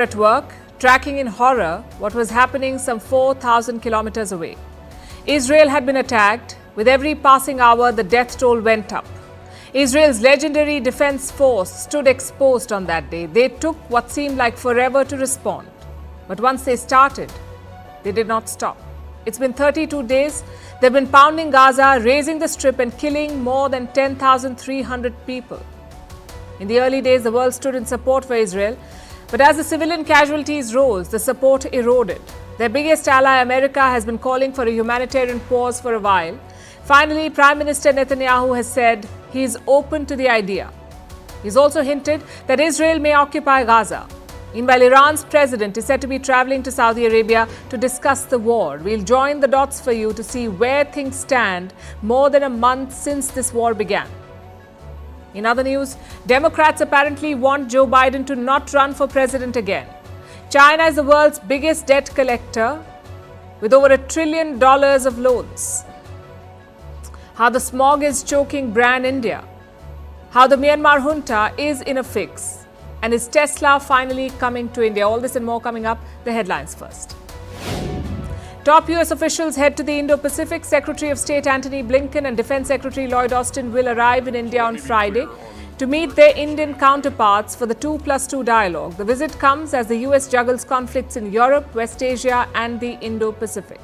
At work, tracking in horror what was happening some 4,000 kilometers away. Israel had been attacked. With every passing hour, the death toll went up. Israel's legendary defense force stood exposed on that day. They took what seemed like forever to respond. But once they started, they did not stop. It's been 32 days. They've been pounding Gaza, razing the strip and killing more than 10,300 people. In the early days, the world stood in support for Israel. But as the civilian casualties rose, the support eroded. Their biggest ally, America, has been calling for a humanitarian pause for a while. Finally, Prime Minister Netanyahu has said he is open to the idea. He's also hinted that Israel may occupy Gaza. Meanwhile, Iran's president is said to be traveling to Saudi Arabia to discuss the war. We'll join the dots for you to see where things stand more than a month since this war began. In other news, Democrats apparently want Joe Biden to not run for president again. China is the world's biggest debt collector with over $1 trillion of loans. How the smog is choking brand India. How the Myanmar junta is in a fix. And is Tesla finally coming to India? All this and more coming up. The headlines first. Top US officials head to the Indo-Pacific. Secretary of State Antony Blinken and Defense Secretary Lloyd Austin will arrive in India on Friday to meet their Indian counterparts for the 2+2 dialogue. The visit comes as the US juggles conflicts in Europe, West Asia and the Indo-Pacific.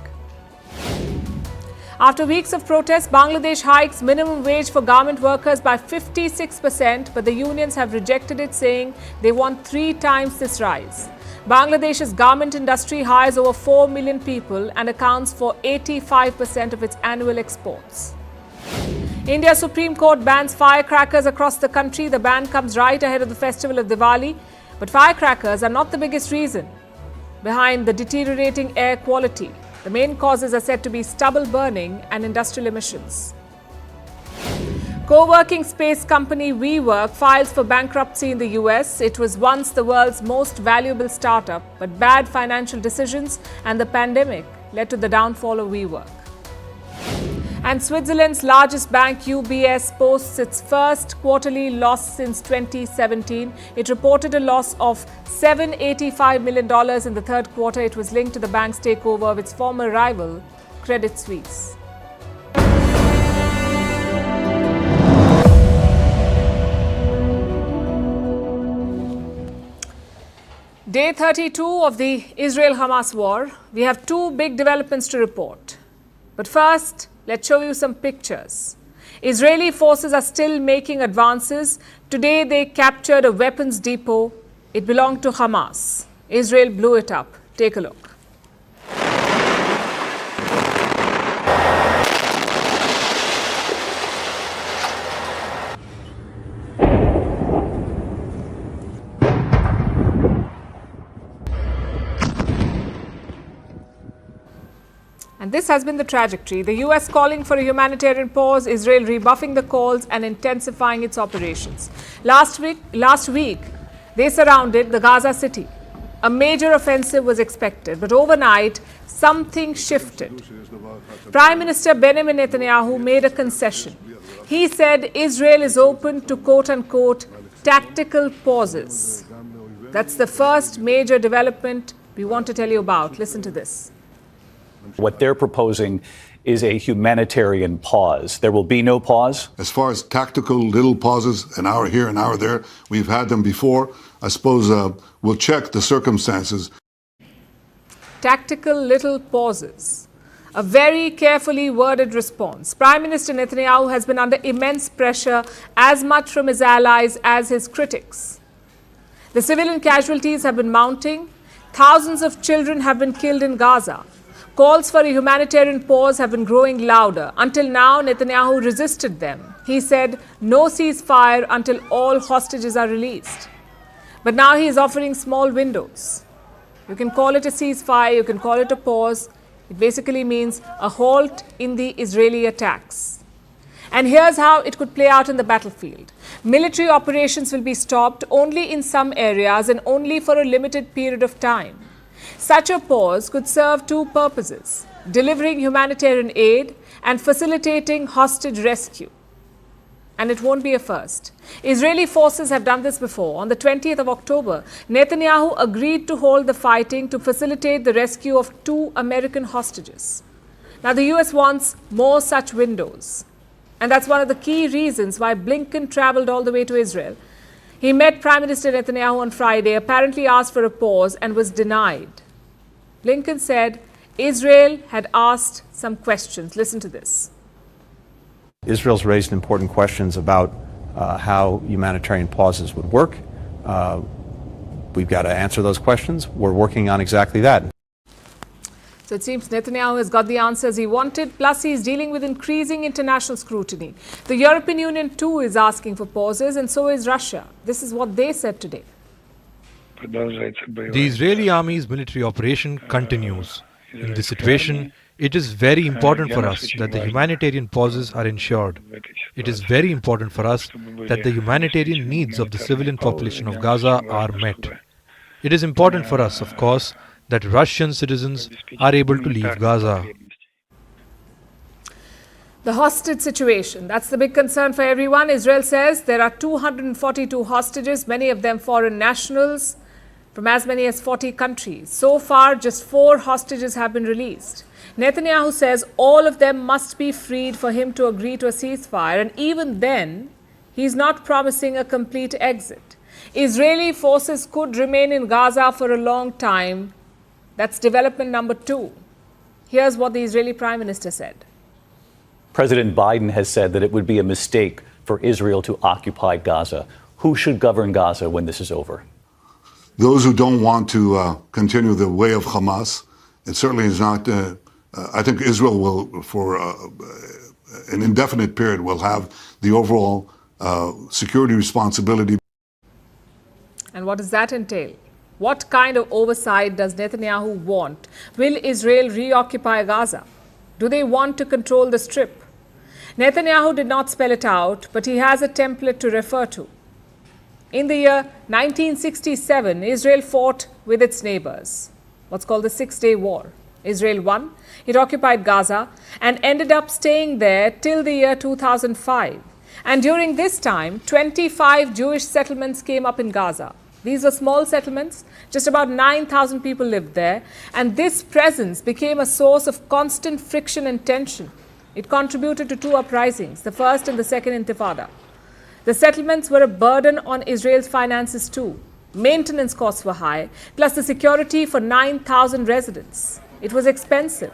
After weeks of protests, Bangladesh hikes minimum wage for garment workers by 56%, but the unions have rejected it, saying they want 3 times this rise. Bangladesh's garment industry hires over 4 million people and accounts for 85% of its annual exports. India's Supreme Court bans firecrackers across the country. The ban comes right ahead of the festival of Diwali. But firecrackers are not the biggest reason behind the deteriorating air quality. The main causes are said to be stubble burning and industrial emissions. Co-working space company WeWork files for bankruptcy in the US. It was once the world's most valuable startup, but bad financial decisions and the pandemic led to the downfall of WeWork. And Switzerland's largest bank, UBS, posts its first quarterly loss since 2017. It reported a loss of $785 million in the third quarter. It was linked to the bank's takeover of its former rival, Credit Suisse. Day 32 of the Israel Hamas War. We have 2 big developments to report. But first, let's show you some pictures. Israeli forces are still making advances. Today they captured a weapons depot. It belonged to Hamas. Israel blew it up. Take a look. And this has been the trajectory. The US calling for a humanitarian pause, Israel rebuffing the calls and intensifying its operations. Last week, they surrounded the Gaza city. A major offensive was expected, but overnight, something shifted. Prime Minister Benjamin Netanyahu made a concession. He said Israel is open to quote-unquote tactical pauses. That's the first major development we want to tell you about. Listen to this. What they're proposing is a humanitarian pause. There will be no pause. As far as tactical little pauses, an hour here, an hour there, we've had them before. I suppose we'll check the circumstances. Tactical little pauses. A very carefully worded response. Prime Minister Netanyahu has been under immense pressure, as much from his allies as his critics. The civilian casualties have been mounting. Thousands of children have been killed in Gaza. Calls for a humanitarian pause have been growing louder. Until now, Netanyahu resisted them. He said no ceasefire until all hostages are released. But now he is offering small windows. You can call it a ceasefire, you can call it a pause. It basically means a halt in the Israeli attacks. And here's how it could play out in the battlefield. Military operations will be stopped only in some areas and only for a limited period of time. Such a pause could serve 2 purposes: delivering humanitarian aid and facilitating hostage rescue. And it won't be a first. Israeli forces have done this before. On the 20th of October, Netanyahu agreed to hold the fighting to facilitate the rescue of 2 American hostages. Now, the US wants more such windows. And that's one of the key reasons why Blinken traveled all the way to Israel. He met Prime Minister Netanyahu on Friday, apparently asked for a pause and was denied. Blinken said Israel had asked some questions. Listen to this. Israel's raised important questions about how humanitarian pauses would work. We've got to answer those questions. We're working on exactly that. So it seems Netanyahu has got the answers he wanted, plus he's dealing with increasing international scrutiny. The European Union too is asking for pauses, and so is Russia. This is what they said today. The Israeli army's military operation continues. In this situation, it is very important for us that the humanitarian pauses are ensured. It is very important for us that the humanitarian needs of the civilian population of Gaza are met. It is important for us, of course, that Russian citizens are able to leave Gaza. The hostage situation, that's the big concern for everyone. Israel says there are 242 hostages, many of them foreign nationals from as many as 40 countries. So far, just 4 hostages have been released. Netanyahu says all of them must be freed for him to agree to a ceasefire, and even then, he's not promising a complete exit. Israeli forces could remain in Gaza for a long time. That's development number 2. Here's what the Israeli Prime Minister said. President Biden has said that it would be a mistake for Israel to occupy Gaza. Who should govern Gaza when this is over? Those who don't want to continue the way of Hamas, it certainly is not. I think Israel will, for an indefinite period, will have the overall security responsibility. And what does that entail? What kind of oversight does Netanyahu want? Will Israel reoccupy Gaza? Do they want to control the Strip? Netanyahu did not spell it out, but he has a template to refer to. In the year 1967, Israel fought with its neighbors, what's called the 6-Day War. Israel won, it occupied Gaza and ended up staying there till the year 2005. And during this time, 25 Jewish settlements came up in Gaza. These were small settlements, just about 9,000 people lived there, and this presence became a source of constant friction and tension. It contributed to 2 uprisings, the first and the second Intifada. The settlements were a burden on Israel's finances too. Maintenance costs were high, plus the security for 9,000 residents. It was expensive.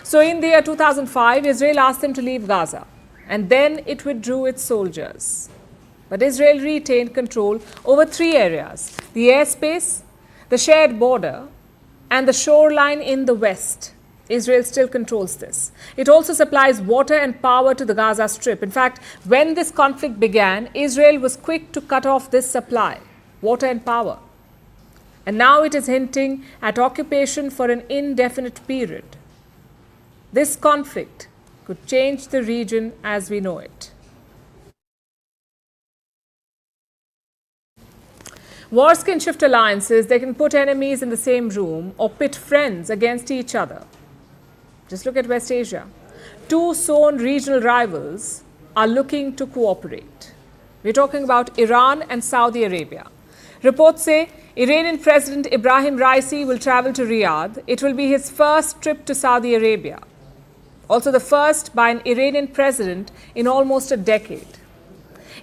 So in the year 2005, Israel asked them to leave Gaza, and then it withdrew its soldiers. But Israel retained control over 3 areas: the airspace, the shared border, and the shoreline in the west. Israel still controls this. It also supplies water and power to the Gaza Strip. In fact, when this conflict began, Israel was quick to cut off this supply, water and power. And now it is hinting at occupation for an indefinite period. This conflict could change the region as we know it. Wars can shift alliances, they can put enemies in the same room or pit friends against each other. Just look at West Asia. 2 sown regional rivals are looking to cooperate. We're talking about Iran and Saudi Arabia. Reports say Iranian President Ibrahim Raisi will travel to Riyadh. It will be his first trip to Saudi Arabia. Also the first by an Iranian president in almost a decade.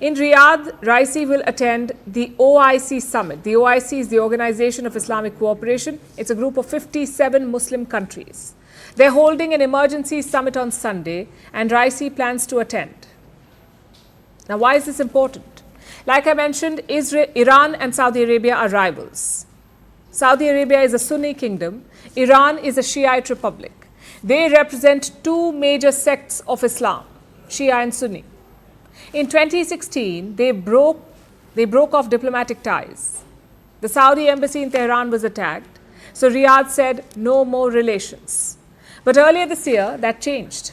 In Riyadh, Raisi will attend the OIC summit. The OIC is the Organization of Islamic Cooperation. It's a group of 57 Muslim countries. They're holding an emergency summit on Sunday, and Raisi plans to attend. Now, why is this important? Like I mentioned, Iran and Saudi Arabia are rivals. Saudi Arabia is a Sunni kingdom. Iran is a Shiite republic. They represent 2 major sects of Islam, Shia and Sunni. In 2016, they broke off diplomatic ties. The Saudi embassy in Tehran was attacked, so Riyadh said no more relations. But earlier this year, that changed.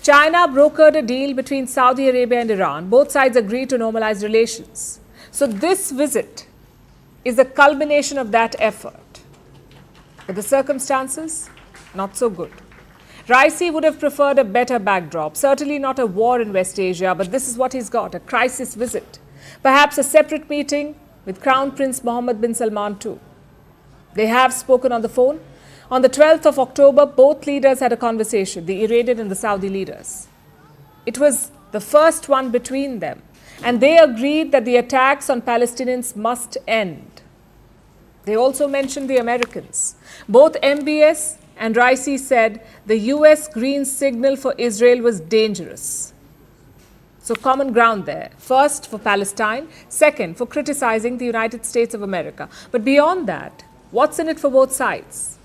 China brokered a deal between Saudi Arabia and Iran. Both sides agreed to normalize relations. So this visit is the culmination of that effort. But the circumstances, not so good. Raisi would have preferred a better backdrop, certainly not a war in West Asia, but this is what he's got, a crisis visit. Perhaps a separate meeting with Crown Prince Mohammed bin Salman too. They have spoken on the phone. On the 12th of October, both leaders had a conversation, the Iranian and the Saudi leaders. It was the first one between them, and they agreed that the attacks on Palestinians must end. They also mentioned the Americans. Both MBS and Raisi said the US green signal for Israel was dangerous. So common ground there. First for Palestine, second for criticizing the United States of America. But beyond that, what's in it for both sides?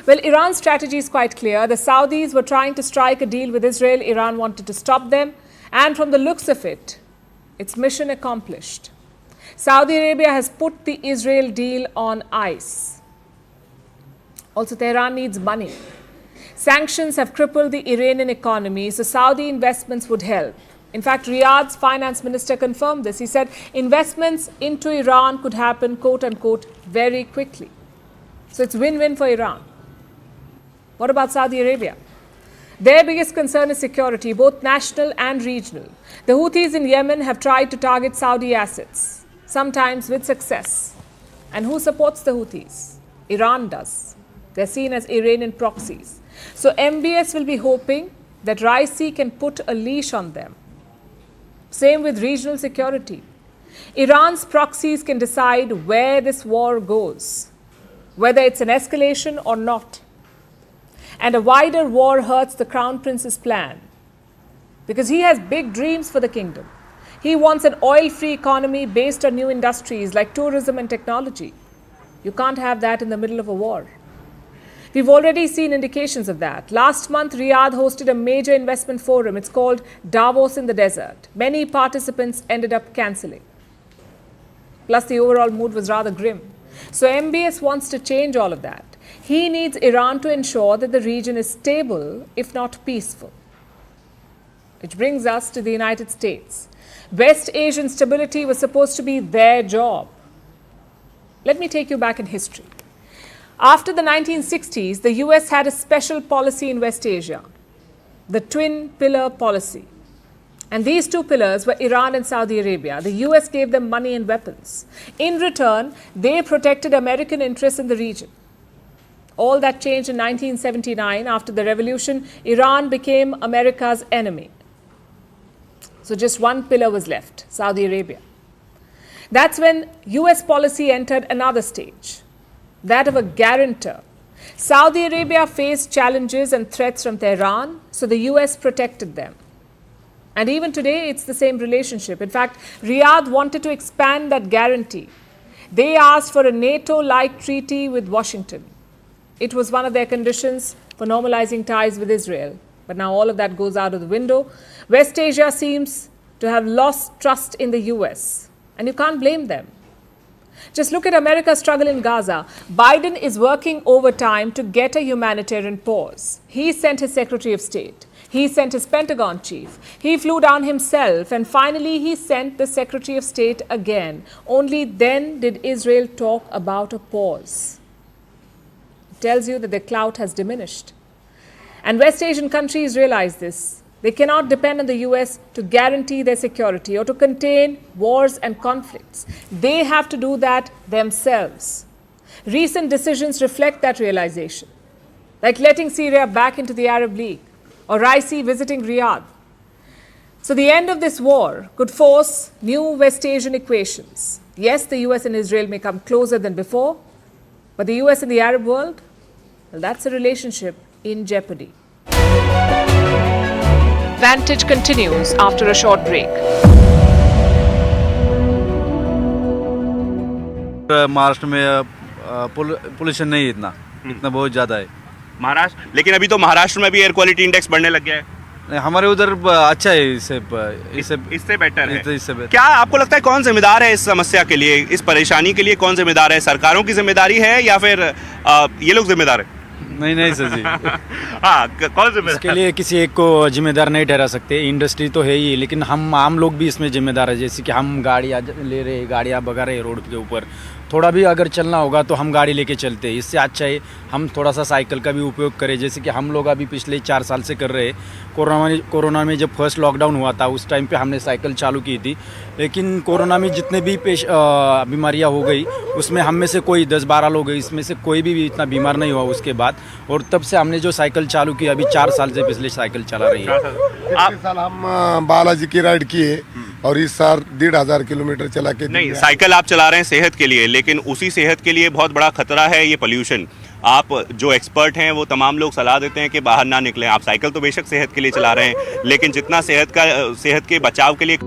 Well, Iran's strategy is quite clear. The Saudis were trying to strike a deal with Israel. Iran wanted to stop them. And from the looks of it, it's mission accomplished. Saudi Arabia has put the Israel deal on ice. Also, Tehran needs money. Sanctions have crippled the Iranian economy, so Saudi investments would help. In fact, Riyadh's finance minister confirmed this. He said investments into Iran could happen, quote unquote, very quickly. So it's win-win for Iran. What about Saudi Arabia? Their biggest concern is security, both national and regional. The Houthis in Yemen have tried to target Saudi assets, sometimes with success. And who supports the Houthis? Iran does. They're seen as Iranian proxies. So MBS will be hoping that Raisi can put a leash on them. Same with regional security. Iran's proxies can decide where this war goes, whether it's an escalation or not. And a wider war hurts the Crown Prince's plan because he has big dreams for the kingdom. He wants an oil-free economy based on new industries like tourism and technology. You can't have that in the middle of a war. We've already seen indications of that. Last month, Riyadh hosted a major investment forum. It's called Davos in the Desert. Many participants ended up cancelling. Plus, the overall mood was rather grim. So MBS wants to change all of that. He needs Iran to ensure that the region is stable, if not peaceful. Which brings us to the United States. West Asian stability was supposed to be their job. Let me take you back in history. After the 1960s, the US had a special policy in West Asia, the twin pillar policy. And these two pillars were Iran and Saudi Arabia. The US gave them money and weapons. In return, they protected American interests in the region. All that changed in 1979. After the revolution, Iran became America's enemy. So just one pillar was left, Saudi Arabia. That's when US policy entered another stage, that of a guarantor. Saudi Arabia faced challenges and threats from Tehran, so the US protected them. And even today, it's the same relationship. In fact, Riyadh wanted to expand that guarantee. They asked for a NATO-like treaty with Washington. It was one of their conditions for normalizing ties with Israel. But now all of that goes out of the window. West Asia seems to have lost trust in the US. And you can't blame them. Just look at America's struggle in Gaza. Biden is working overtime to get a humanitarian pause. He sent his Secretary of State. He sent his Pentagon chief. He flew down himself. And finally, he sent the Secretary of State again. Only then did Israel talk about a pause. It tells you that their clout has diminished. And West Asian countries realize this. They cannot depend on the US to guarantee their security or to contain wars and conflicts. They have to do that themselves. Recent decisions reflect that realization, like letting Syria back into the Arab League or Raisi visiting Riyadh. So the end of this war could force new West Asian equations. Yes, the US and Israel may come closer than before, but the US and the Arab world, well, that's a relationship in jeopardy. Vantage continues after a short break. Maharashtra में pollution नहीं इतना बहुत ज़्यादा है महाराष्ट्र, लेकिन अभी तो महाराष्ट्र में भी एयर क्वालिटी इंडेक्स बढ़ने लग गया है। हमारे उधर अच्छा है, इससे बेटर है। क्या आपको लगता है कौन जिम्मेदार है इस समस्या के लिए, इस परेशानी के लिए कौन जिम्मेदार है? सरकारों की जिम्मेदारी है या फिर ये लोग जिम्मेदार है? नहीं सर जी। हाँ, कौन जिम्मेदार? इसके लिए किसी एक को जिम्मेदार नहीं ठहरा सकते। इंडस्ट्री तो है ही, लेकिन हम आम लोग भी इसमें जिम्मेदार है। जैसे कि हम गाड़ियाँ ले रहे, गाड़ियाँ भगा रहे रोड के ऊपर, थोड़ा भी अगर चलना होगा तो हम गाड़ी लेके चलते हैं। इससे अच्छा है हम थोड़ा सा साइकिल का भी उपयोग करें, जैसे कि हम लोग अभी पिछले 4 साल से कर रहे हैं। कोरोना में जब फर्स्ट लॉकडाउन हुआ था उस टाइम पे हमने साइकिल चालू की थी, लेकिन कोरोना में जितने भी बीमारियां हो गई उसमें हम में से कोई 10-12 लोग गए, इसमें से कोई भी इतना बीमार नहीं हुआ उसके बाद। और तब से हमने जो साइकिल चालू की, अभी 4 साल से पिछले साइकिल चला रही है। पिछले साल हम बालाजी की राइड किए और इस साल 1,500 किलोमीटर चला के। नहीं, साइकिल आप चला रहे हैं सेहत के लिए, लेकिन उसी सेहत के लिए बहुत बड़ा खतरा है ये पोल्यूशन। आप जो एक्सपर्ट हैं वो तमाम लोग सलाह देते हैं कि बाहर ना निकलें। आप साइकिल तो बेशक सेहत के लिए चला रहे हैं, लेकिन जितना सेहत के बचाव के लिए।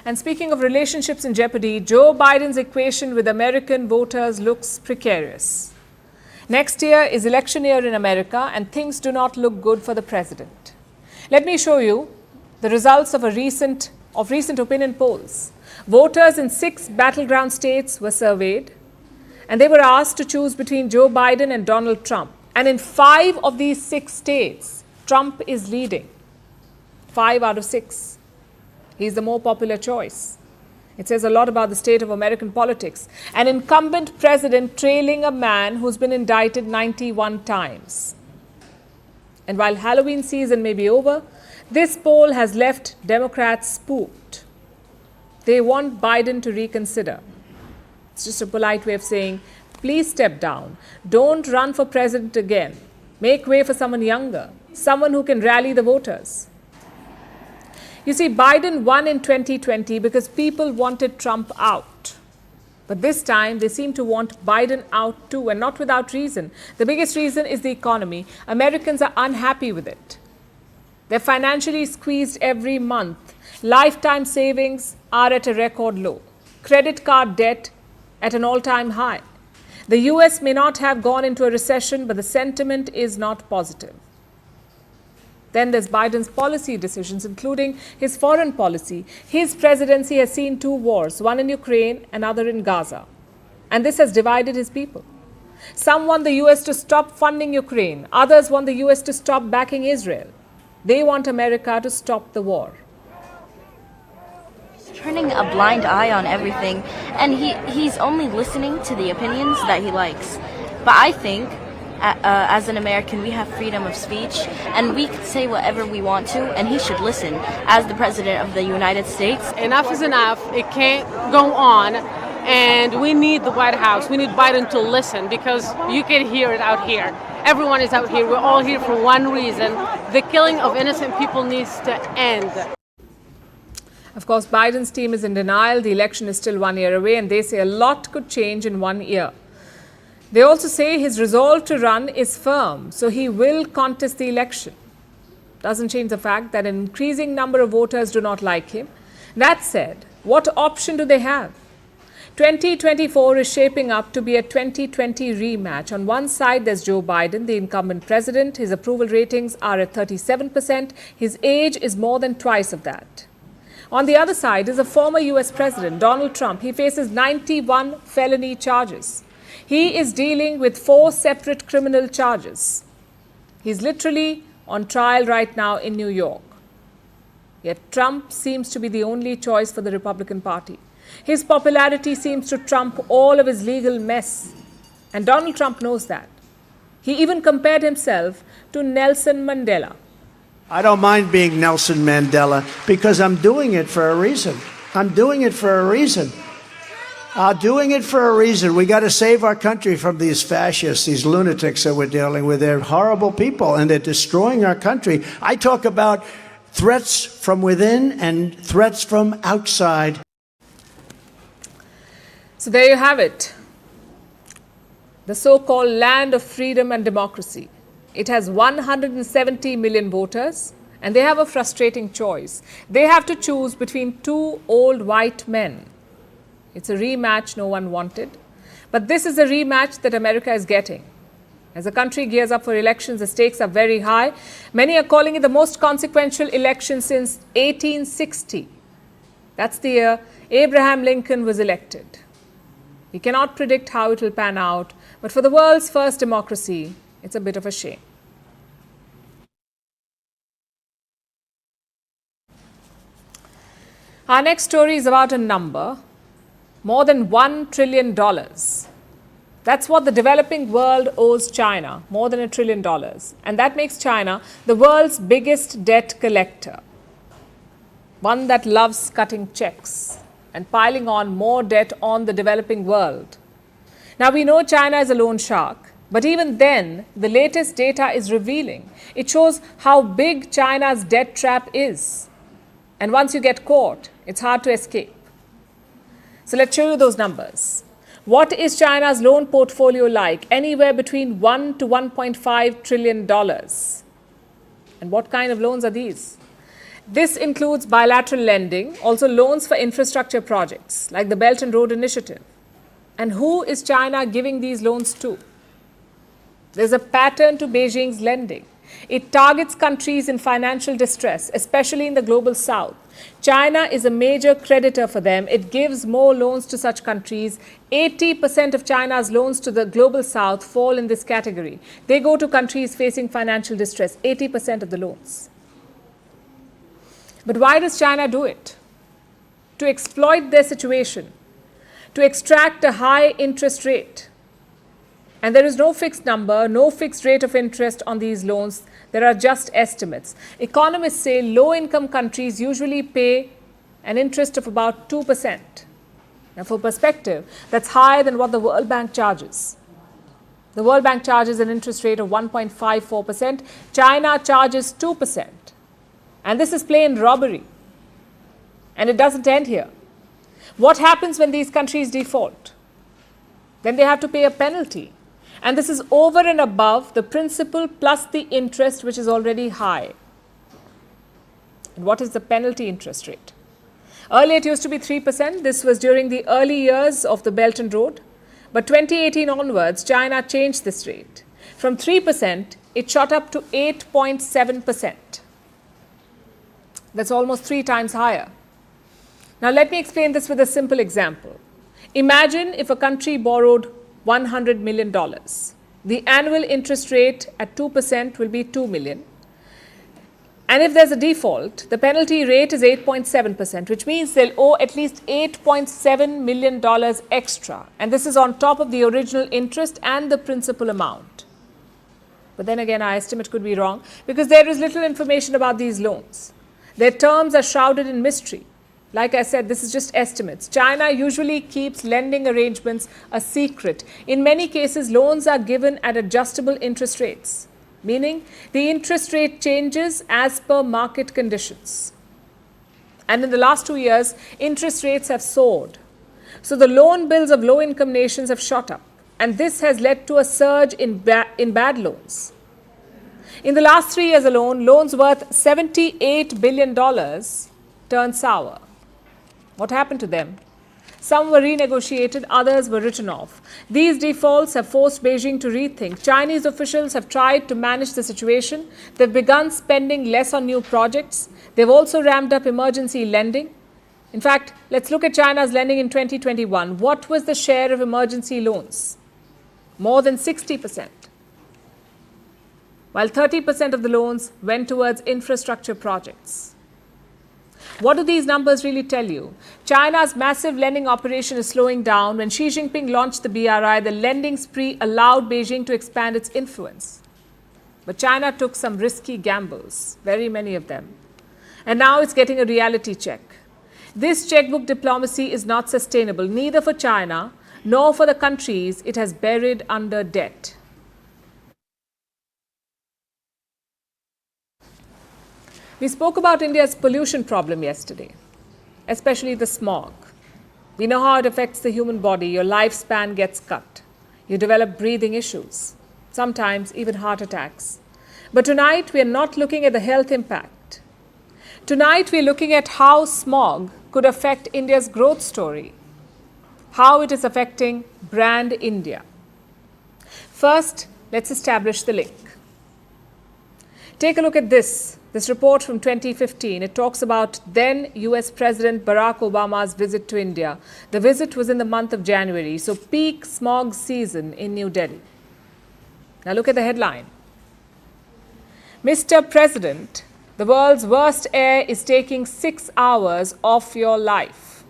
And speaking of relationships in jeopardy, Joe Biden's equation with American voters looks precarious. Next year is election year in America and things do not look good for the president. Let me show you the results of recent opinion polls. Voters in 6 battleground states were surveyed and they were asked to choose between Joe Biden and Donald Trump. And in 5 of these 6 states, Trump is leading. 5 out of 6. He's the more popular choice. It says a lot about the state of American politics. An incumbent president trailing a man who's been indicted 91 times. And while Halloween season may be over, this poll has left Democrats spooked. They want Biden to reconsider. It's just a polite way of saying, please step down. Don't run for president again. Make way for someone younger, someone who can rally the voters. You see, Biden won in 2020 because people wanted Trump out. But this time, they seem to want Biden out too, and not without reason. The biggest reason is the economy. Americans are unhappy with it. They're financially squeezed every month. Lifetime savings are at a record low. Credit card debt at an all-time high. The US may not have gone into a recession, but the sentiment is not positive. Then there's Biden's policy decisions, including his foreign policy. His presidency has seen 2 wars, one in Ukraine, another in Gaza. And this has divided his people. Some want the US to stop funding Ukraine. Others want the US to stop backing Israel. They want America to stop the war. He's turning a blind eye on everything, and he's only listening to the opinions that he likes. But I think as an American, we have freedom of speech, and we can say whatever we want to, and he should listen as the President of the United States. Enough is enough. It can't go on, and we need the White House. We need Biden to listen, because you can hear it out here. Everyone is out here. We're all here for one reason. The killing of innocent people needs to end. Of course, Biden's team is in denial. The election is still 1 year away, and they say a lot could change in 1 year. They also say his resolve to run is firm, so he will contest the election. Doesn't change the fact that an increasing number of voters do not like him. That said, what option do they have? 2024 is shaping up to be a 2020 rematch. On one side, there's Joe Biden, the incumbent president. His approval ratings are at 37%. His age is more than twice of that. On the other side is a former US president, Donald Trump. He faces 91 felony charges. He is dealing with 4 separate criminal charges. He's literally on trial right now in New York. Yet Trump seems to be the only choice for the Republican Party. His popularity seems to trump all of his legal mess. And Donald Trump knows that. He even compared himself to Nelson Mandela. I don't mind being Nelson Mandela because I'm doing it for a reason. I'm doing it for a reason. Doing it for a reason. We got to save our country from these fascists, these lunatics that we're dealing with. They're horrible people, and they're destroying our country. I talk about threats from within and threats from outside. So there you have it. The so-called land of freedom and democracy. It has 170 million voters, and they have a frustrating choice. They have to choose between 2 old white men. It's a rematch no one wanted. But this is a rematch that America is getting. As the country gears up for elections, the stakes are very high. Many are calling it the most consequential election since 1860. That's the year Abraham Lincoln was elected. We cannot predict how it will pan out, but for the world's first democracy, it's a bit of a shame. Our next story is about a number, more than $1 trillion. That's what the developing world owes China, more than $1 trillion. And that makes China the world's biggest debt collector. One that loves cutting checks and piling on more debt on the developing world. Now we know China is a loan shark, but even then, the latest data is revealing. It shows how big China's debt trap is. And once you get caught, it's hard to escape. So let's show you those numbers. What is China's loan portfolio like? Anywhere between $1 to $1.5 trillion. And what kind of loans are these? This includes bilateral lending, also loans for infrastructure projects like the Belt and Road Initiative. And who is China giving these loans to? There's a pattern to Beijing's lending. It targets countries in financial distress, especially in the global south. China is a major creditor for them. It gives more loans to such countries. 80% of China's loans to the global south fall in this category. They go to countries facing financial distress, 80% of the loans. But why does China do it? To exploit their situation, to extract a high interest rate. And there is no fixed number, no fixed rate of interest on these loans. There are just estimates. Economists say low-income countries usually pay an interest of about 2%. Now, for perspective, that's higher than what the World Bank charges. The World Bank charges an interest rate of 1.54%. China charges 2%. And this is plain robbery. And it doesn't end here. What happens when these countries default? Then they have to pay a penalty. And this is over and above the principal plus the interest, which is already high. And what is the penalty interest rate? Earlier, it used to be 3%. This was during the early years of the Belt and Road. But 2018 onwards, China changed this rate. From 3%, it shot up to 8.7%. That's almost 3 times higher. Now, let me explain this with a simple example. Imagine if a country borrowed $100 million. The annual interest rate at 2% will be $2 million. And if there's a default, the penalty rate is 8.7%, which means they'll owe at least $8.7 million extra. And this is on top of the original interest and the principal amount. But then again, our estimate could be wrong because there is little information about these loans. Their terms are shrouded in mystery. Like I said, this is just estimates. China usually keeps lending arrangements a secret. In many cases, loans are given at adjustable interest rates, meaning the interest rate changes as per market conditions. And in the last 2 years, interest rates have soared. So the loan bills of low-income nations have shot up. And this has led to a surge in bad loans. In the last 3 years alone, loans worth $78 billion turned sour. What happened to them? Some were renegotiated, others were written off. These defaults have forced Beijing to rethink. Chinese officials have tried to manage the situation. They've begun spending less on new projects. They've also ramped up emergency lending. In fact, let's look at China's lending in 2021. What was the share of emergency loans? More than 60%. While 30% of the loans went towards infrastructure projects. What do these numbers really tell you? China's massive lending operation is slowing down. When Xi Jinping launched the BRI, the lending spree allowed Beijing to expand its influence. But China took some risky gambles, very many of them. And now it's getting a reality check. This checkbook diplomacy is not sustainable, neither for China nor for the countries it has buried under debt. We spoke about India's pollution problem yesterday, especially the smog. We know how it affects the human body. Your lifespan gets cut. You develop breathing issues, sometimes even heart attacks. But tonight, we are not looking at the health impact. Tonight, we are looking at how smog could affect India's growth story, how it is affecting brand India. First, Let's establish the link. Take a look at this report from 2015. It talks about then US President Barack Obama's visit to India. The visit was in the month of January, so peak smog season in New Delhi. Now look at the headline. Mr. President, the world's worst air is taking 6 hours off your life.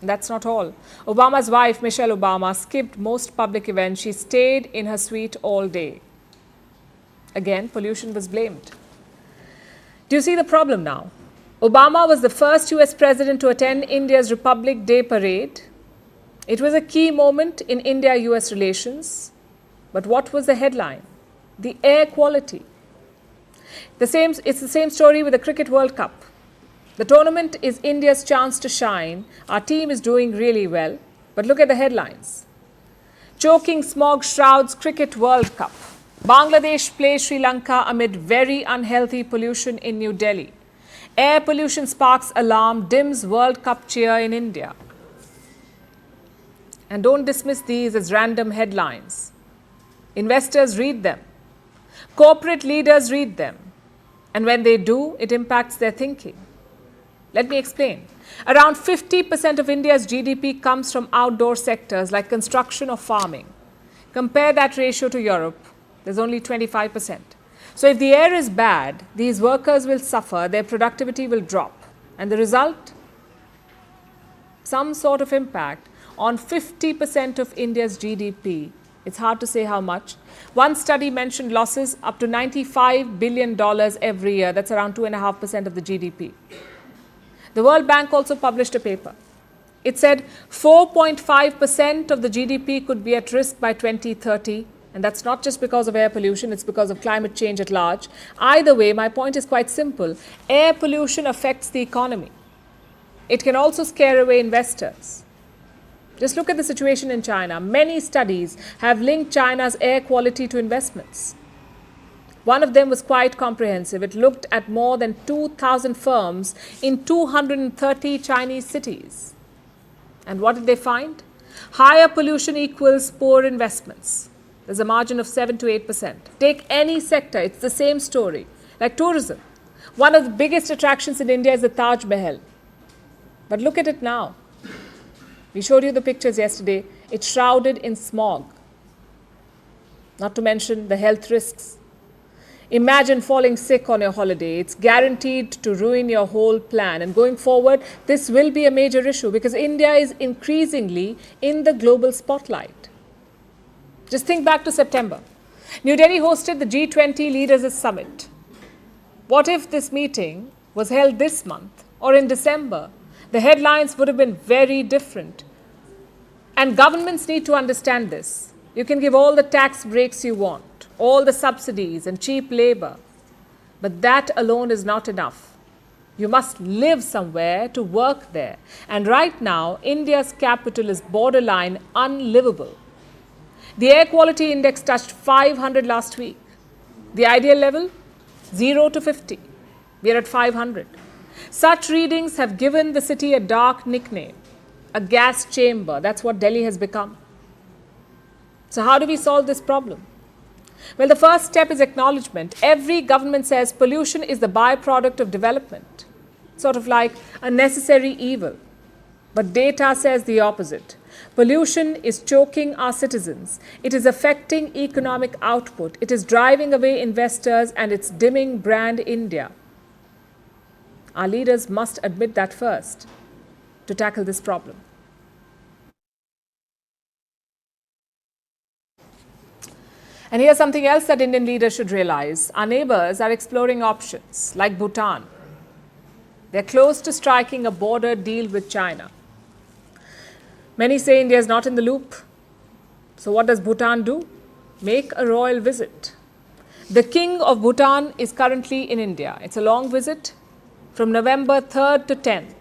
And that's not all. Obama's wife, Michelle Obama, skipped most public events. She stayed in her suite all day. Again, pollution was blamed. Do you see the problem now? Obama was the first US president to attend India's Republic Day parade. It was a key moment in India-US relations. But what was the headline? The air quality. It's the same story with the Cricket World Cup. The tournament is India's chance to shine. Our team is doing really well. But look at the headlines. Choking smog shrouds Cricket World Cup. Bangladesh plays Sri Lanka amid very unhealthy pollution in New Delhi. Air pollution sparks alarm, dims World Cup cheer in India. And don't dismiss these as random headlines. Investors read them. Corporate leaders read them. And when they do, it impacts their thinking. Let me explain. Around 50% of India's GDP comes from outdoor sectors like construction or farming. Compare that ratio to Europe. There's only 25%. So if the air is bad, these workers will suffer, their productivity will drop. And the result? Some sort of impact on 50% of India's GDP. It's hard to say how much. One study mentioned losses up to $95 billion every year. That's around 2.5% of the GDP. The World Bank also published a paper. It said 4.5% of the GDP could be at risk by 2030. And that's not just because of air pollution, it's because of climate change at large. Either way, my point is quite simple. Air pollution affects the economy. It can also scare away investors. Just look at the situation in China. Many studies have linked China's air quality to investments. One of them was quite comprehensive. It looked at more than 2,000 firms in 230 Chinese cities. And what did they find? Higher pollution equals poor investments. There's a margin of 7 to 8%. Take any sector, it's the same story. Like tourism. One of the biggest attractions in India is the Taj Mahal. But look at it now. We showed you the pictures yesterday. It's shrouded in smog. Not to mention the health risks. Imagine falling sick on your holiday. It's guaranteed to ruin your whole plan. And going forward, this will be a major issue because India is increasingly in the global spotlight. Just think back to September. New Delhi hosted the G20 Leaders' Summit. What if this meeting was held this month or in December? The headlines would have been very different. And governments need to understand this. You can give all the tax breaks you want, all the subsidies and cheap labor. But that alone is not enough. You must live somewhere to work there. And right now, India's capital is borderline unlivable. The air quality index touched 500 last week. The ideal level? 0 to 50. We are at 500. Such readings have given the city a dark nickname, a gas chamber. That's what Delhi has become. So how do we solve this problem? Well, the first step is acknowledgement. Every government says pollution is the byproduct of development, sort of like a necessary evil. But data says the opposite. Pollution is choking our citizens. It is affecting economic output. It is driving away investors and it's dimming brand India. Our leaders must admit that first to tackle this problem. And here's something else that Indian leaders should realize. Our neighbors are exploring options like Bhutan. They're close to striking a border deal with China. Many say India is not in the loop. So what does Bhutan do? Make a royal visit. The king of Bhutan is currently in India. It's a long visit from November 3rd to 10th.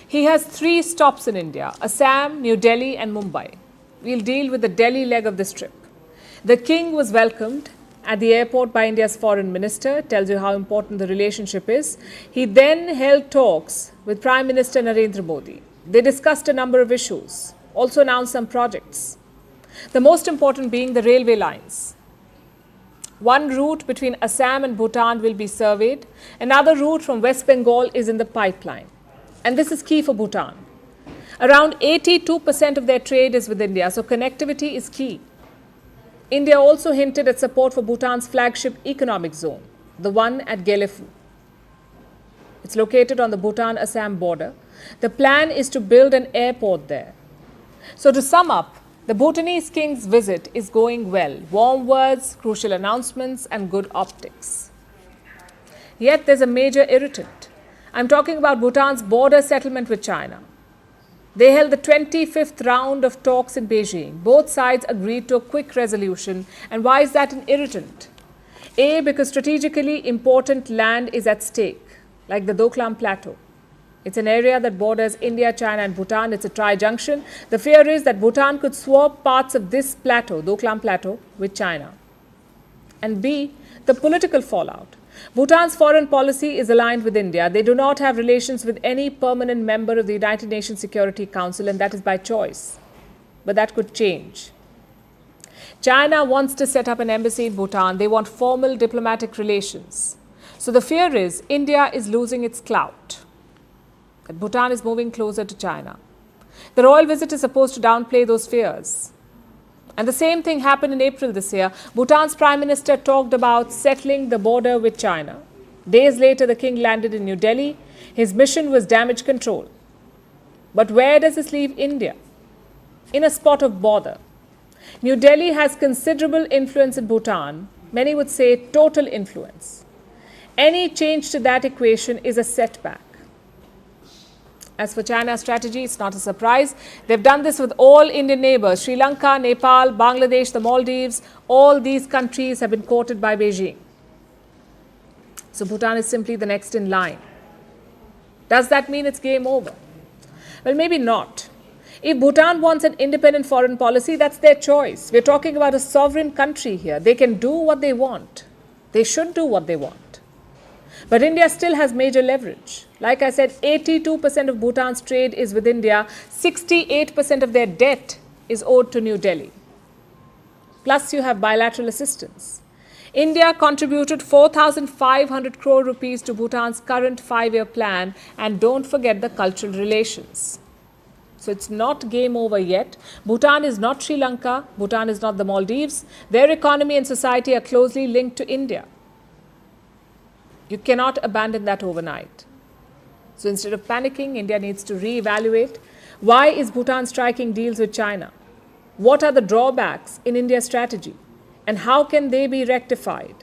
He has 3 stops in India: Assam, New Delhi and Mumbai. We'll deal with the Delhi leg of this trip. The king was welcomed at the airport by India's foreign minister. Tells you how important the relationship is. He then held talks with Prime Minister Narendra Modi. They discussed a number of issues, also announced some projects. The most important being the railway lines. One route between Assam and Bhutan will be surveyed. Another route from West Bengal is in the pipeline. And this is key for Bhutan. Around 82% of their trade is with India, so connectivity is key. India also hinted at support for Bhutan's flagship economic zone, the one at Gelefu. It's located on the Bhutan-Assam border. The plan is to build an airport there. So to sum up, the Bhutanese king's visit is going well. Warm words, crucial announcements, and good optics. Yet there's a major irritant. I'm talking about Bhutan's border settlement with China. They held the 25th round of talks in Beijing. Both sides agreed to a quick resolution. And why is that an irritant? A, because strategically important land is at stake, like the Doklam Plateau. It's an area that borders India, China and Bhutan. It's a tri-junction. The fear is that Bhutan could swap parts of this plateau, Doklam Plateau, with China. And B, the political fallout. Bhutan's foreign policy is aligned with India. They do not have relations with any permanent member of the United Nations Security Council, and that is by choice. But that could change. China wants to set up an embassy in Bhutan. They want formal diplomatic relations. So the fear is India is losing its clout, that Bhutan is moving closer to China. The royal visit is supposed to downplay those fears. And the same thing happened in April this year. Bhutan's Prime Minister talked about settling the border with China. Days later, the king landed in New Delhi. His mission was damage control. But where does this leave India? In a spot of bother. New Delhi has considerable influence in Bhutan. Many would say total influence. Any change to that equation is a setback. As for China's strategy, it's not a surprise. They've done this with all Indian neighbors. Sri Lanka, Nepal, Bangladesh, the Maldives, all these countries have been courted by Beijing. So Bhutan is simply the next in line. Does that mean it's game over? Well, maybe not. If Bhutan wants an independent foreign policy, that's their choice. We're talking about a sovereign country here. They can do what they want. They should do what they want. But India still has major leverage. Like I said, 82% of Bhutan's trade is with India. 68% of their debt is owed to New Delhi. Plus, you have bilateral assistance. India contributed 4,500 crore rupees to Bhutan's current 5-year plan. And don't forget the cultural relations. So it's not game over yet. Bhutan is not Sri Lanka. Bhutan is not the Maldives. Their economy and society are closely linked to India. You cannot abandon that overnight. So instead of panicking, India needs to reevaluate. Why is Bhutan striking deals with China? What are the drawbacks in India's strategy? And how can they be rectified?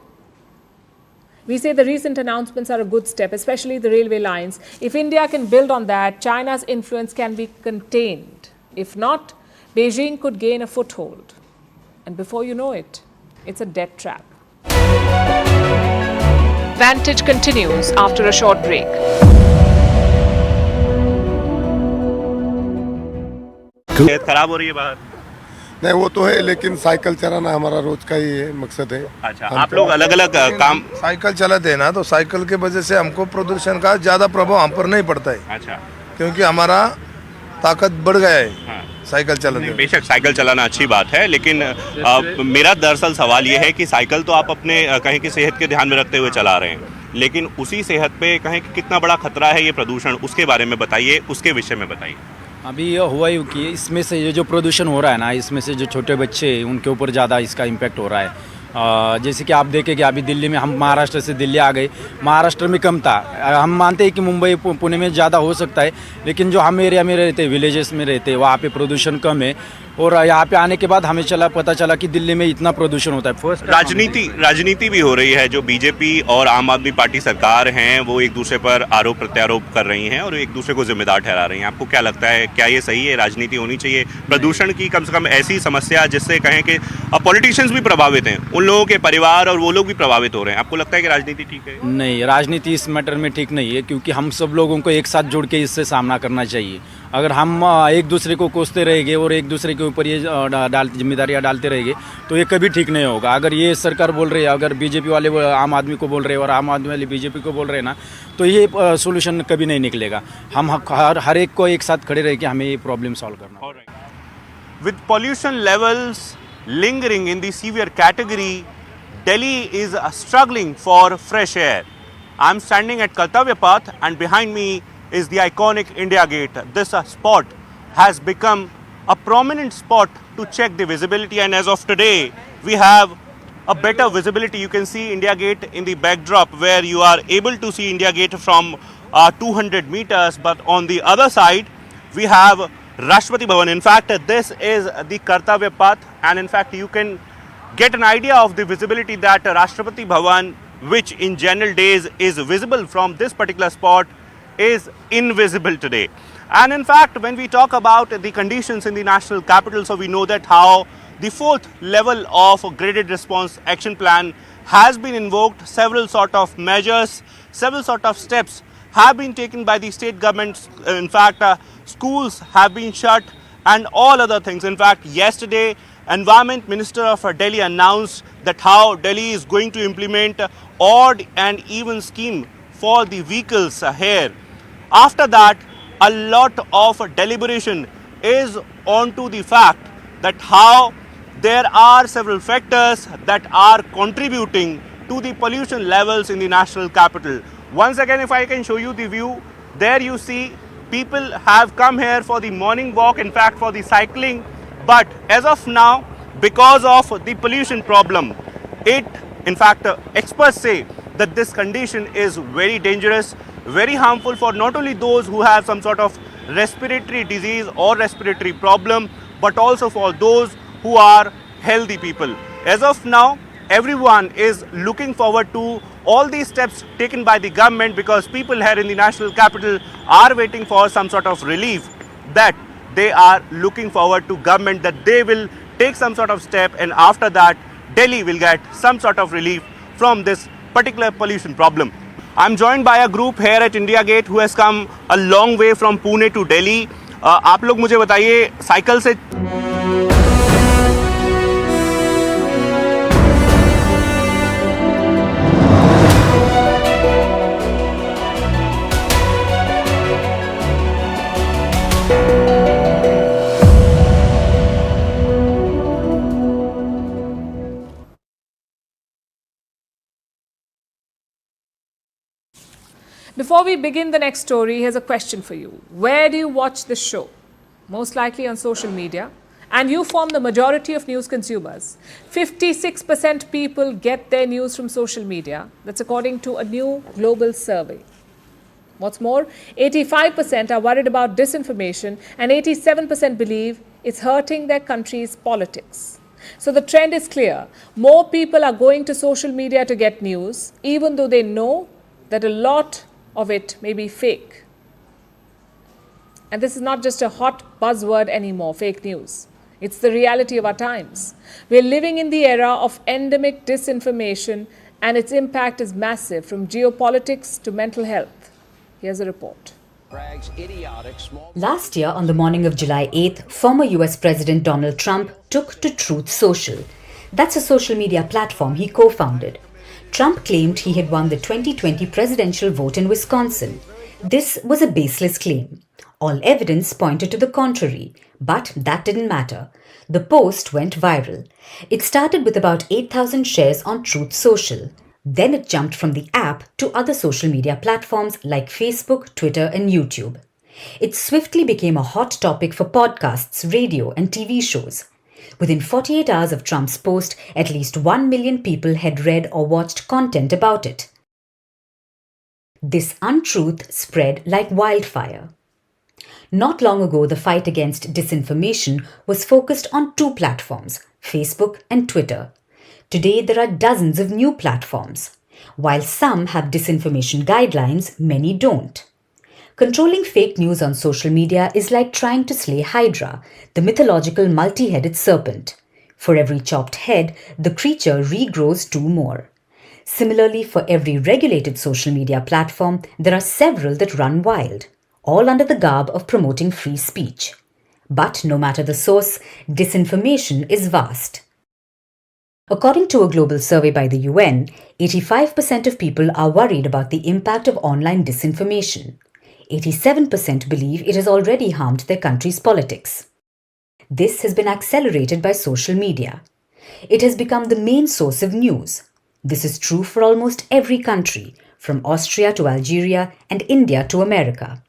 We say the recent announcements are a good step, especially the railway lines. If India can build on that, China's influence can be contained. If not, Beijing could gain a foothold. And before you know it, it's a death trap. Vantage continues after a short break. सेहत खराब हो रही है बाहर? नहीं वो तो है, लेकिन साइकिल चलाना हमारा रोज का ही मकसद है। अच्छा, आप लोग अलग अलग काम साइकिल चलाते हैं ना, तो साइकिल के वजह से हमको प्रदूषण का ज्यादा प्रभाव हम पर नहीं पड़ता है। अच्छा, क्योंकि हमारा ताकत बढ़ गया है। हाँ। साइकिल चलाने। बेशक साइकिल चलाना अच्छी बात है, लेकिन मेरा दरअसल सवाल ये है कि साइकिल तो आप अपने कहीं की सेहत के ध्यान में रखते हुए चला रहे हैं, लेकिन उसी सेहत पे कहें कि कितना बड़ा खतरा है ये प्रदूषण, उसके बारे में बताइए, उसके विषय में बताइए। अभी ये हुआ ही कि इसमें से ये जो प्रदूषण हो रहा है ना, इसमें से जो छोटे बच्चे उनके ऊपर ज़्यादा इसका इम्पैक्ट हो रहा है। जैसे कि आप देखें कि अभी दिल्ली में, हम महाराष्ट्र से दिल्ली आ गए, महाराष्ट्र में कम था। हम मानते हैं कि मुंबई पुणे में ज़्यादा हो सकता है, लेकिन जो हम एरिया में रहते हैं, विलेजेस में रहते हैं, वहाँ पे प्रदूषण कम है। और यहाँ पे आने के बाद हमें पता चला कि दिल्ली में इतना प्रदूषण होता है। फर्स्ट राजनीति भी हो रही है, जो बीजेपी और आम आदमी पार्टी सरकार हैं वो एक दूसरे पर आरोप प्रत्यारोप कर रही हैं और एक दूसरे को जिम्मेदार ठहरा रही हैं। आपको क्या लगता है, क्या ये सही है? राजनीति होनी चाहिए प्रदूषण की, कम से कम ऐसी समस्या जिससे कहें कि पॉलिटिशियंस भी प्रभावित हैं, उन लोगों के परिवार और वो लोग भी प्रभावित हो रहे हैं। आपको लगता है कि राजनीति ठीक है? नहीं, राजनीति इस मैटर में ठीक नहीं है, क्योंकि हम सब लोगों को एक साथ जुड़ के इससे सामना करना चाहिए। अगर हम एक दूसरे को कोसते रहेंगे और एक दूसरे के ऊपर ये जिम्मेदारियां डालते रहेंगे तो ये कभी ठीक नहीं होगा। अगर ये सरकार बोल रही है, अगर बीजेपी वाले आम आदमी को बोल रहे हैं और आम आदमी वाले बीजेपी को बोल रहे हैं ना, तो ये सोल्यूशन कभी नहीं निकलेगा। हम हर एक को एक साथ खड़े रह के हमें ये प्रॉब्लम सॉल्व करना। with pollution levels lingering in the severe category, Delhi is struggling for fresh air. I'm standing at Kartavya Path and behind me is the iconic India Gate. This spot has become a prominent spot to check the visibility, and as of today we have a better visibility. You can see India Gate in the backdrop where you are able to see India Gate from 200 meters, but on the other side we have Rashtrapati Bhavan. In fact, this is the Kartavya Path, and in fact you can get an idea of the visibility that Rashtrapati Bhavan, which in general days is visible from this particular spot, is invisible today. And in fact, when we talk about the conditions in the national capital, so we know that how the fourth level of graded response action plan has been invoked. Several sort of measures, several sort of steps have been taken by the state governments. In fact, schools have been shut and all other things. In fact, yesterday, Environment Minister of Delhi announced that how Delhi is going to implement odd and even scheme for the vehicles here. After that, a lot of deliberation is onto the fact that how there are several factors that are contributing to the pollution levels in the national capital. Once again, if I can show you the view, there you see people have come here for the morning walk, in fact for the cycling, but as of now, because of the pollution problem, in fact experts say that this condition is very dangerous, very harmful for not only those who have some sort of respiratory disease or respiratory problem, but also for those who are healthy people. As of now, everyone is looking forward to all these steps taken by the government, because people here in the national capital are waiting for some sort of relief, that they are looking forward to government that they will take some sort of step, and after that Delhi will get some sort of relief from this particular pollution problem. I'm joined by a group here at India Gate who has come a long way from Pune to Delhi. आप लोग मुझे बताइए, cycle से Before we begin the next story, here's a question for you. Where do you watch this show? Most likely on social media. And you form the majority of news consumers. 56% people get their news from social media. That's according to a new global survey. What's more, 85% are worried about disinformation and 87% believe it's hurting their country's politics. So the trend is clear. More people are going to social media to get news, even though they know that a lot of it may be fake. And this is not just a hot buzzword anymore, fake news. It's the reality of our times. We're living in the era of endemic disinformation, and its impact is massive, from geopolitics to mental health. Here's a report. Last year, on the morning of July 8th, former US President Donald Trump took to Truth Social. That's a social media platform he co-founded. Trump claimed he had won the 2020 presidential vote in Wisconsin. This was a baseless claim. All evidence pointed to the contrary, but that didn't matter. The post went viral. It started with about 8,000 shares on Truth Social. Then it jumped from the app to other social media platforms like Facebook, Twitter, and YouTube. It swiftly became a hot topic for podcasts, radio, and TV shows. Within 48 hours of Trump's post, at least 1 million people had read or watched content about it. This untruth spread like wildfire. Not long ago, the fight against disinformation was focused on two platforms, Facebook and Twitter. Today, there are dozens of new platforms. While some have disinformation guidelines, many don't. Controlling fake news on social media is like trying to slay Hydra, the mythological multi-headed serpent. For every chopped head, the creature regrows two more. Similarly, for every regulated social media platform, there are several that run wild, all under the garb of promoting free speech. But no matter the source, disinformation is vast. According to a global survey by the UN, 85% of people are worried about the impact of online disinformation. 87% believe it has already harmed their country's politics. This has been accelerated by social media. It has become the main source of news. This is true for almost every country, from Austria to Algeria and India to America.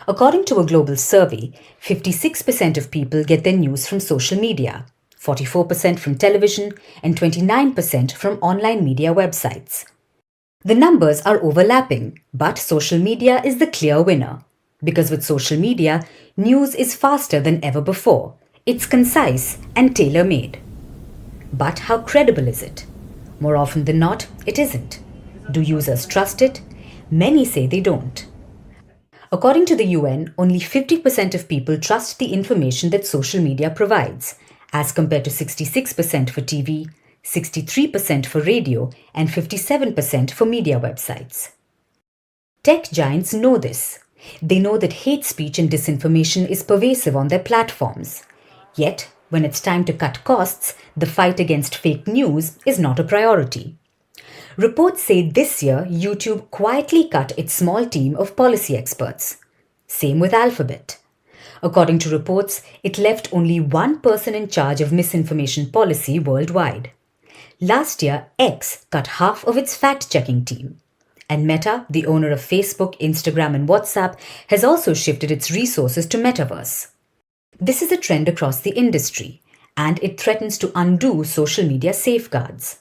According to a global survey, 56% of people get their news from social media, 44% from television, and 29% from online media websites. The numbers are overlapping, but social media is the clear winner. Because with social media, news is faster than ever before. It's concise and tailor-made. But how credible is it? More often than not, it isn't. Do users trust it? Many say they don't. According to the UN, only 50% of people trust the information that social media provides, as compared to 66% for TV, 63% for radio, and 57% for media websites. Tech giants know this. They know that hate speech and disinformation is pervasive on their platforms. Yet, when it's time to cut costs, the fight against fake news is not a priority. Reports say this year YouTube quietly cut its small team of policy experts. Same with Alphabet. According to reports, it left only one person in charge of misinformation policy worldwide. Last year, X cut half of its fact-checking team. And Meta, the owner of Facebook, Instagram, and WhatsApp, has also shifted its resources to Metaverse. This is a trend across the industry, and it threatens to undo social media safeguards.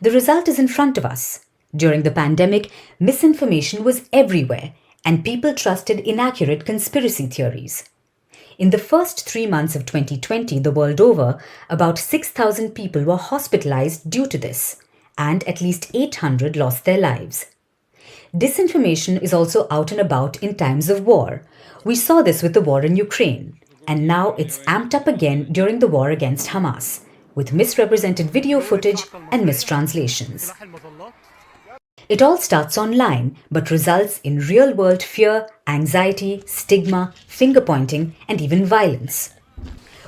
The result is in front of us. During the pandemic, misinformation was everywhere, and people trusted inaccurate conspiracy theories. In the first 3 months of 2020, the world over, about 6,000 people were hospitalized due to this, and at least 800 lost their lives. Disinformation is also out and about in times of war. We saw this with the war in Ukraine, and now it's amped up again during the war against Hamas, with misrepresented video footage and mistranslations. It all starts online, but results in real-world fear, anxiety, stigma, finger-pointing, and even violence.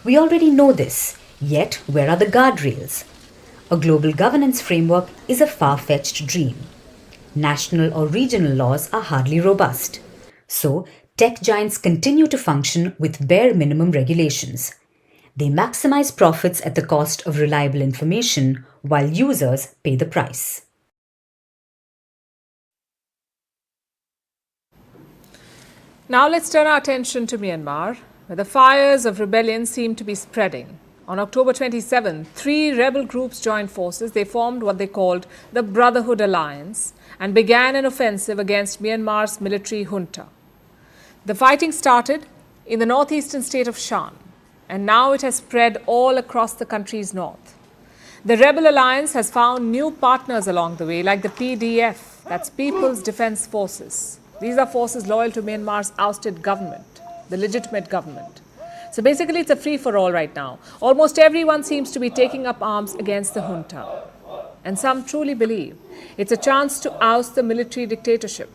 We already know this, yet where are the guardrails? A global governance framework is a far-fetched dream. National or regional laws are hardly robust. So, tech giants continue to function with bare minimum regulations. They maximize profits at the cost of reliable information while users pay the price. Now let's turn our attention to Myanmar, where the fires of rebellion seem to be spreading. On October 27, 3 rebel groups joined forces. They formed what they called the Brotherhood Alliance and began an offensive against Myanmar's military junta. The fighting started in the northeastern state of Shan, and now it has spread all across the country's north. The Rebel Alliance has found new partners along the way, like the PDF, that's People's Defense Forces. These are forces loyal to Myanmar's ousted government, the legitimate government. So basically, it's a free-for-all right now. Almost everyone seems to be taking up arms against the junta. And some truly believe it's a chance to oust the military dictatorship.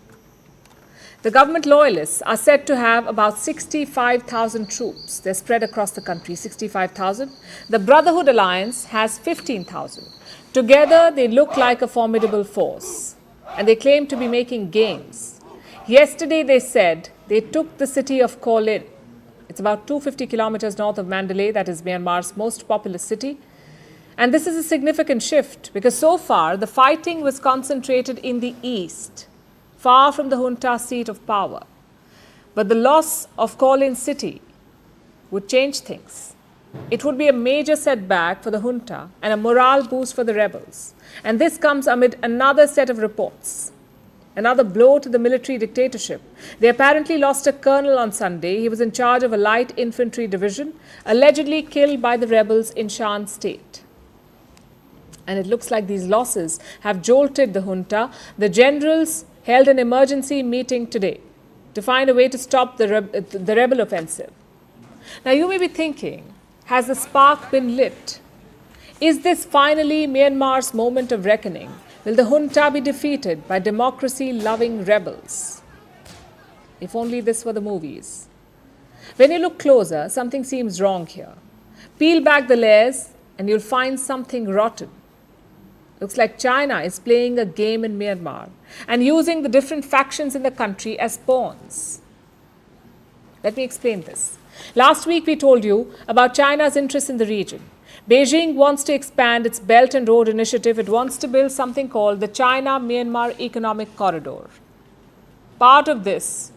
The government loyalists are said to have about 65,000 troops. They're spread across the country, 65,000. The Brotherhood Alliance has 15,000. Together, they look like a formidable force. And they claim to be making gains. Yesterday, they said they took the city of Kolin. It's about 250 kilometers north of Mandalay, that is Myanmar's most populous city. And this is a significant shift because so far the fighting was concentrated in the east, far from the junta seat of power. But the loss of Kolin city would change things. It would be a major setback for the junta and a morale boost for the rebels. And this comes amid another set of reports. Another blow to the military dictatorship. They apparently lost a colonel on Sunday. He was in charge of a light infantry division, allegedly killed by the rebels in Shan state. And it looks like these losses have jolted the junta. The generals held an emergency meeting today to find a way to stop the rebel offensive. Now you may be thinking, has the spark been lit? Is this finally Myanmar's moment of reckoning? Will the junta be defeated by democracy-loving rebels? If only this were the movies. When you look closer, something seems wrong here. Peel back the layers and you'll find something rotten. Looks like China is playing a game in Myanmar and using the different factions in the country as pawns. Let me explain this. Last week we told you about China's interest in the region. Beijing wants to expand its Belt and Road Initiative. It wants to build something called the China-Myanmar Economic Corridor. Part of this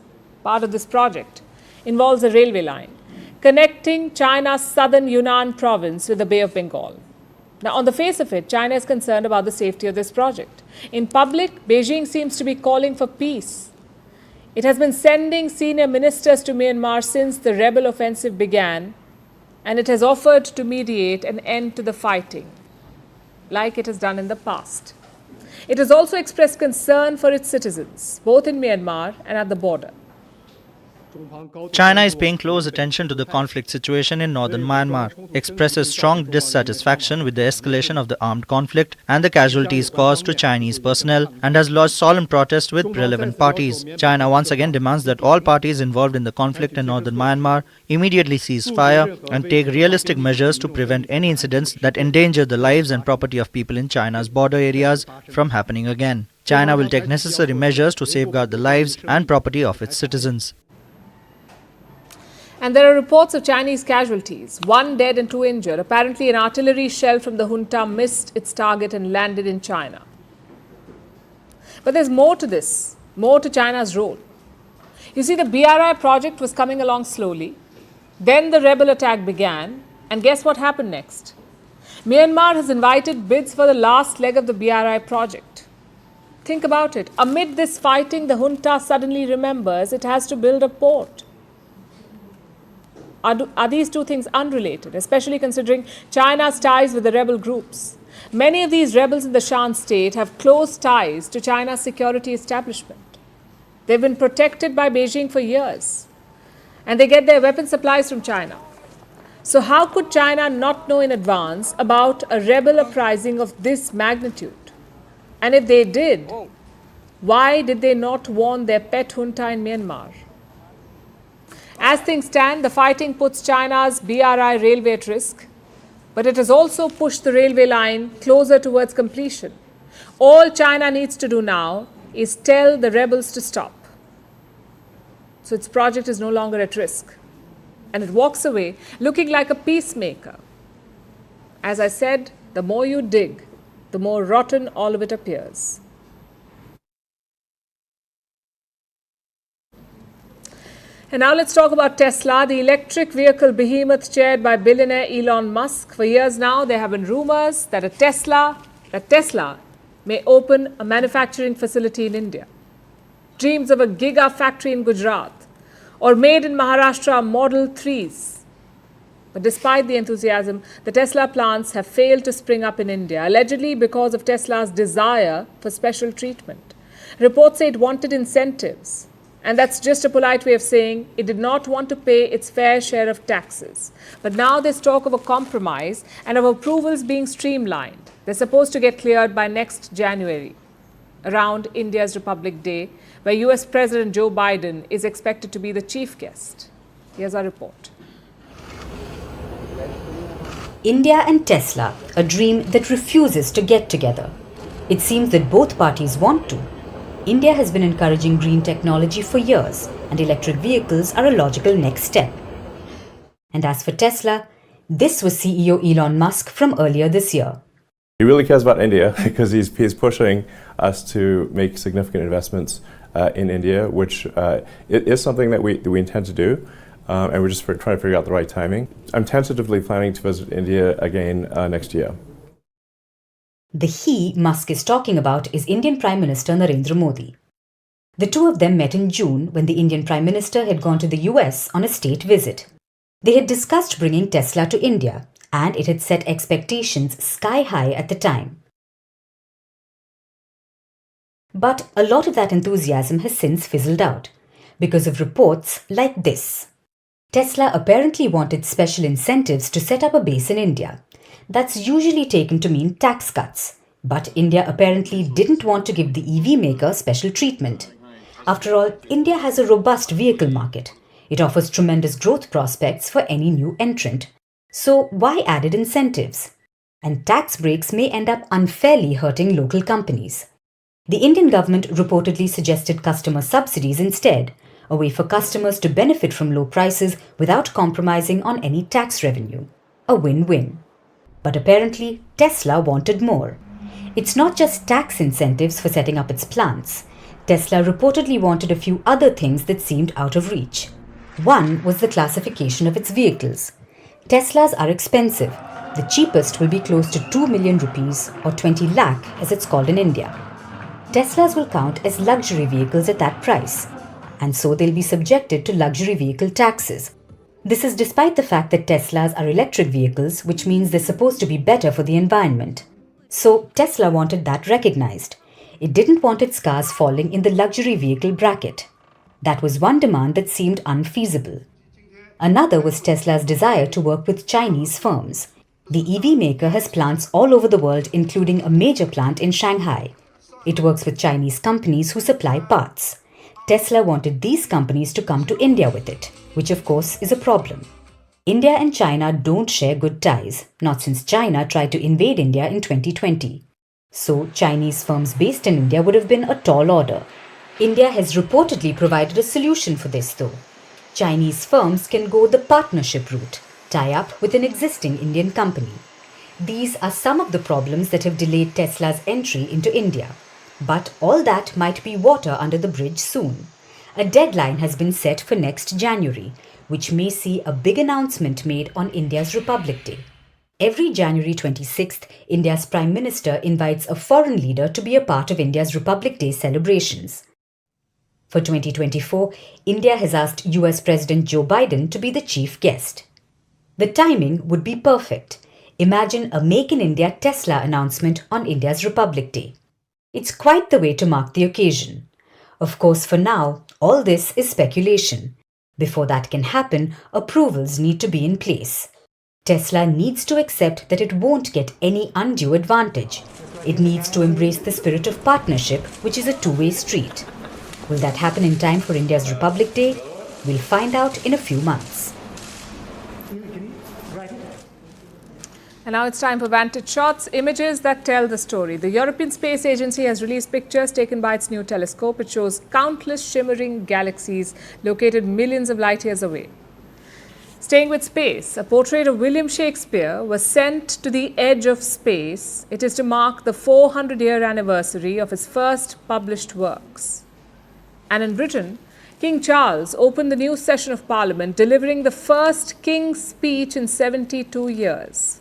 project involves a railway line connecting China's southern Yunnan province with the Bay of Bengal. Now, on the face of it, China is concerned about the safety of this project. In public, Beijing seems to be calling for peace. It has been sending senior ministers to Myanmar since the rebel offensive began, and it has offered to mediate an end to the fighting, like it has done in the past. It has also expressed concern for its citizens, both in Myanmar and at the border. China is paying close attention to the conflict situation in northern Myanmar, expresses strong dissatisfaction with the escalation of the armed conflict and the casualties caused to Chinese personnel, and has lodged solemn protest with relevant parties. China once again demands that all parties involved in the conflict in northern Myanmar immediately cease fire and take realistic measures to prevent any incidents that endanger the lives and property of people in China's border areas from happening again. China will take necessary measures to safeguard the lives and property of its citizens. And there are reports of Chinese casualties, 1 dead and 2 injured. Apparently, an artillery shell from the junta missed its target and landed in China. But there's more to this, more to China's role. You see, the BRI project was coming along slowly. Then the rebel attack began. And guess what happened next? Myanmar has invited bids for the last leg of the BRI project. Think about it. Amid this fighting, the junta suddenly remembers it has to build a port. Are these two things unrelated, especially considering China's ties with the rebel groups? Many of these rebels in the Shan state have close ties to China's security establishment. They've been protected by Beijing for years, and they get their weapon supplies from China. So how could China not know in advance about a rebel uprising of this magnitude? And if they did, why did they not warn their pet junta in Myanmar? As things stand, the fighting puts China's BRI railway at risk, but it has also pushed the railway line closer towards completion. All China needs to do now is tell the rebels to stop. So its project is no longer at risk, and it walks away looking like a peacemaker. As I said, the more you dig, the more rotten all of it appears. And now let's talk about Tesla, the electric vehicle behemoth chaired by billionaire Elon Musk. For years now, there have been rumors that Tesla may open a manufacturing facility in India. Dreams of a giga factory in Gujarat or made in Maharashtra Model 3s. But despite the enthusiasm, the Tesla plants have failed to spring up in India, allegedly because of Tesla's desire for special treatment. Reports say it wanted incentives. And that's just a polite way of saying it did not want to pay its fair share of taxes. But now there's talk of a compromise and of approvals being streamlined. They're supposed to get cleared by next January, around India's Republic Day, where US President Joe Biden is expected to be the chief guest. Here's our report. India and Tesla, a dream that refuses to get together. It seems that both parties want to. India has been encouraging green technology for years, and electric vehicles are a logical next step. And as for Tesla, this was CEO Elon Musk from earlier this year. He really cares about India because he's pushing us to make significant investments in India, which it is something that we intend to do, and we're just trying to figure out the right timing. I'm tentatively planning to visit India again next year. The he Musk is talking about is Indian Prime Minister Narendra Modi. The two of them met in June when the Indian Prime Minister had gone to the US on a state visit. They had discussed bringing Tesla to India, and it had set expectations sky high at the time. But a lot of that enthusiasm has since fizzled out because of reports like this. Tesla apparently wanted special incentives to set up a base in India. That's usually taken to mean tax cuts, but India apparently didn't want to give the EV maker special treatment. After all, India has a robust vehicle market. It offers tremendous growth prospects for any new entrant. So why added incentives? And tax breaks may end up unfairly hurting local companies. The Indian government reportedly suggested customer subsidies instead, a way for customers to benefit from low prices without compromising on any tax revenue. A win-win. But apparently, Tesla wanted more. It's not just tax incentives for setting up its plants. Tesla reportedly wanted a few other things that seemed out of reach. One was the classification of its vehicles. Teslas are expensive. The cheapest will be close to 2 million rupees or 20 lakh as it's called in India. Teslas will count as luxury vehicles at that price, and so they'll be subjected to luxury vehicle taxes. This is despite the fact that Teslas are electric vehicles, which means they're supposed to be better for the environment. So Tesla wanted that recognized. It didn't want its cars falling in the luxury vehicle bracket. That was one demand that seemed unfeasible. Another was Tesla's desire to work with Chinese firms. The EV maker has plants all over the world, including a major plant in Shanghai. It works with Chinese companies who supply parts. Tesla wanted these companies to come to India with it, which of course is a problem. India and China don't share good ties, not since China tried to invade India in 2020. So Chinese firms based in India would have been a tall order. India has reportedly provided a solution for this though. Chinese firms can go the partnership route, tie up with an existing Indian company. These are some of the problems that have delayed Tesla's entry into India. But all that might be water under the bridge soon. A deadline has been set for next January, which may see a big announcement made on India's Republic Day. Every January 26th, India's Prime Minister invites a foreign leader to be a part of India's Republic Day celebrations. For 2024, India has asked US President Joe Biden to be the chief guest. The timing would be perfect. Imagine a Make in India Tesla announcement on India's Republic Day. It's quite the way to mark the occasion. Of course, for now, all this is speculation. Before that can happen, approvals need to be in place. Tesla needs to accept that it won't get any undue advantage. It needs to embrace the spirit of partnership, which is a two-way street. Will that happen in time for India's Republic Day? We'll find out in a few months. And now it's time for Vantage Shots, images that tell the story. The European Space Agency has released pictures taken by its new telescope. It shows countless shimmering galaxies located millions of light years away. Staying with space, a portrait of William Shakespeare was sent to the edge of space. It is to mark the 400-year anniversary of his first published works. And in Britain, King Charles opened the new session of Parliament, delivering the first King's speech in 72 years.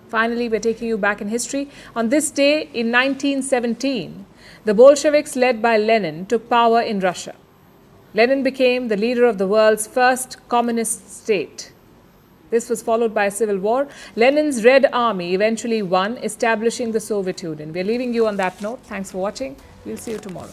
Finally, we're taking you back in history. On this day in 1917, the Bolsheviks, led by Lenin, took power in Russia. Lenin became the leader of the world's first communist state. This was followed by a civil war. Lenin's Red Army eventually won, establishing the Soviet Union. We're leaving you on that note. Thanks for watching. We'll see you tomorrow.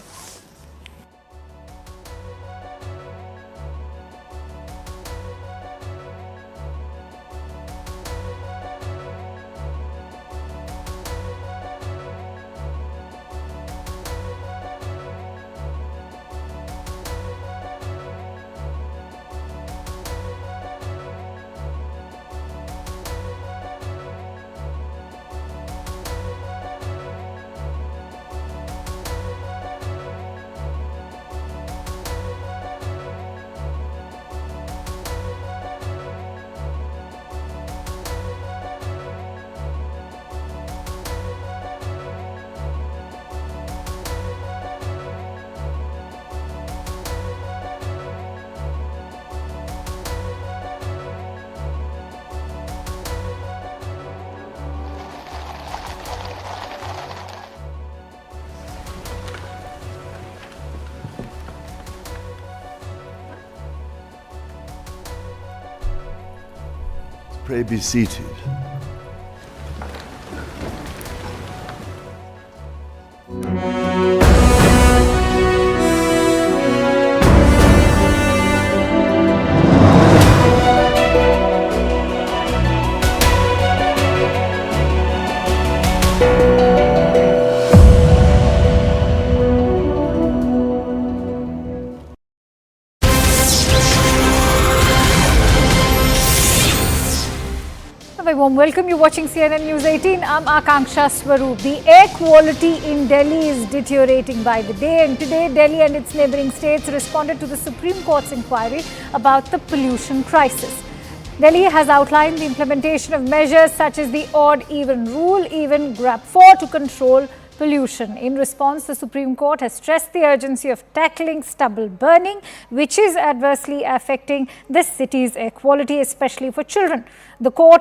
Pray be seated. warm welcome. You're watching CNN News 18. I'm Akanksha Swaroop. The air quality in Delhi is deteriorating by the day, and today Delhi and its neighbouring states responded to the Supreme Court's inquiry about the pollution crisis. Delhi has outlined the implementation of measures such as the odd-even rule, even grab 4 to control pollution. In response, the Supreme Court has stressed the urgency of tackling stubble burning, which is adversely affecting the city's air quality, especially for children. The court